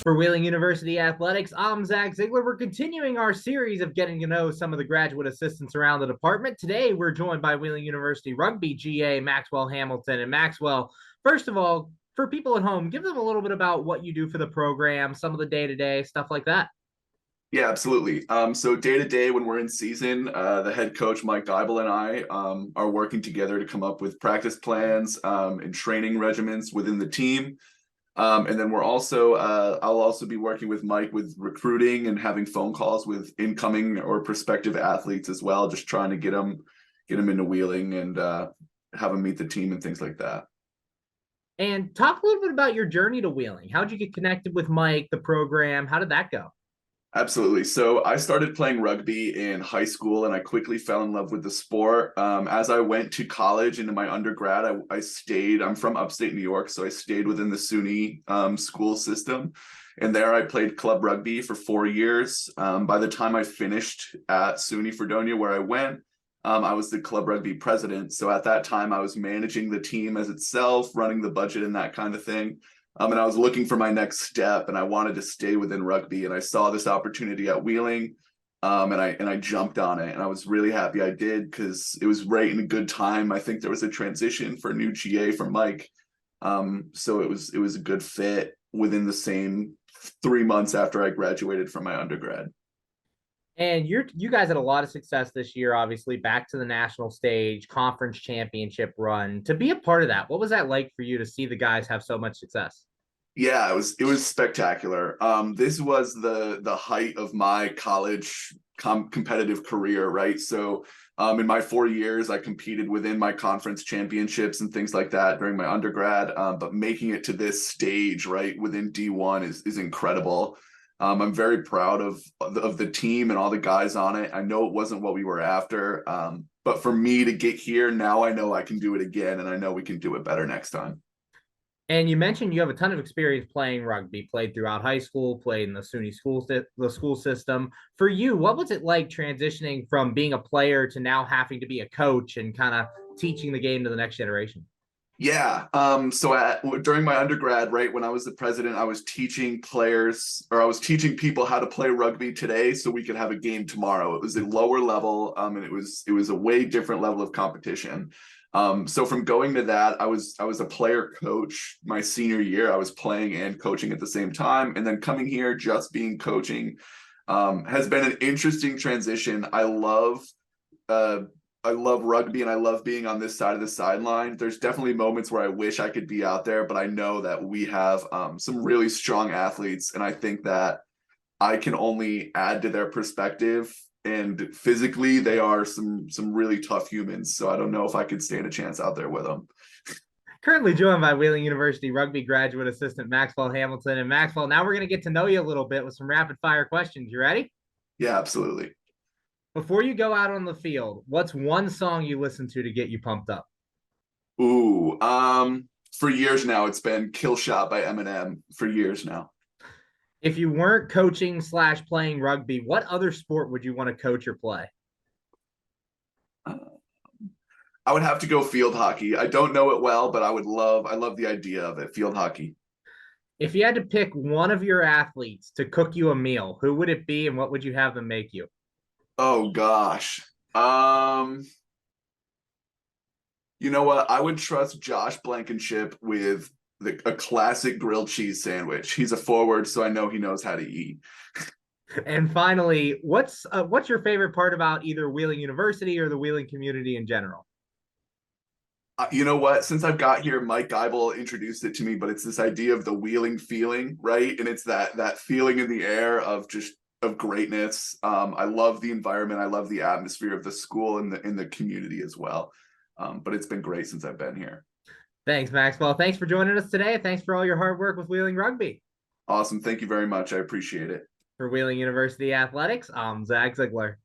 For Wheeling University Athletics, I'm Zach Ziegler. We're continuing our series of getting to know some of the graduate assistants around the department. Today, we're joined by Wheeling University Rugby GA Maxwell Hamilton. And Maxwell, first of all, for people at home, give them a little bit about what you do for the program, some of the day-to-day stuff like that. Yeah, absolutely. So day to day, when we're in season, the head coach Mike Geibel and I are working together to come up with practice plans and training regimens within the team. And then I'll also be working with Mike with recruiting and having phone calls with incoming or prospective athletes as well, just trying to get them into Wheeling and have them meet the team and things like that. And talk a little bit about your journey to Wheeling. How'd you get connected with Mike, the program? How did that go? Absolutely. So I started playing rugby in high school and I quickly fell in love with the sport. As I went to college into my undergrad, I'm from upstate New York, so I stayed within the SUNY school system. And there I played club rugby for 4 years. By the time I finished at SUNY Fredonia, where I went, I was the club rugby president. So at that time, I was managing the team as itself, running the budget and that kind of thing. And I was looking for my next step and I wanted to stay within rugby, and I saw this opportunity at Wheeling, and I jumped on it, and I was really happy I did because it was right in a good time. I think there was a transition for a new GA from Mike. So it was a good fit within the same 3 months after I graduated from my undergrad. And you guys had a lot of success this year, obviously, back to the national stage, conference championship run. To be a part of that, what was that like for you to see the guys have so much success? Yeah, it was spectacular. This was the height of my college competitive career, right? So, in my 4 years, I competed within my conference championships and things like that during my undergrad. But making it to this stage, right, within D1 is incredible. I'm very proud of the team and all the guys on it. I know it wasn't what we were after, but for me to get here now, I know I can do it again, and I know we can do it better next time. And you mentioned you have a ton of experience playing rugby, played throughout high school, played in the SUNY the school system. For you, what was it like transitioning from being a player to now having to be a coach and kind of teaching the game to the next generation? Yeah. During my undergrad, right, when I was the president, I was teaching players, or I was teaching people how to play rugby today so we could have a game tomorrow. It was a lower level, and it was a way different level of competition. So from going to that, I was a player coach my senior year. I was playing and coaching at the same time, and then coming here just being coaching has been an interesting transition. Uh, I love rugby and I love being on this side of the sideline. There's definitely moments where I wish I could be out there, but I know that we have some really strong athletes, and I think that I can only add to their perspective. And physically, they are some really tough humans. So I don't know if I could stand a chance out there with them. Currently joined by Wheeling University Rugby graduate assistant Maxwell Hamilton. And Maxwell, now we're going to get to know you a little bit with some rapid fire questions. You ready? Yeah, absolutely. Before you go out on the field, what's one song you listen to get you pumped up? Ooh, for years now, it's been "Kill Shot" by Eminem. For years now. If you weren't coaching slash playing rugby, what other sport would you want to coach or play? Uh, I would have to go field hockey. I don't know it well, but I love the idea of it. Field hockey. If you had to pick one of your athletes to cook you a meal, who would it be and what would you have them make you? Oh gosh. Um, you know what? I would trust Josh Blankenship with a classic grilled cheese sandwich. He's a forward, so I know he knows how to eat. And finally, what's your favorite part about either Wheeling University or the Wheeling community in general? You know what? Since I've got here, Mike Geibel introduced it to me, but it's this idea of the Wheeling feeling, right? And it's that feeling in the air of just of greatness. I love the environment. I love the atmosphere of the school and the community as well. But it's been great since I've been here. Thanks, Maxwell. Thanks for joining us today. Thanks for all your hard work with Wheeling Rugby. Awesome. Thank you very much. I appreciate it. For Wheeling University Athletics, I'm Zach Ziegler.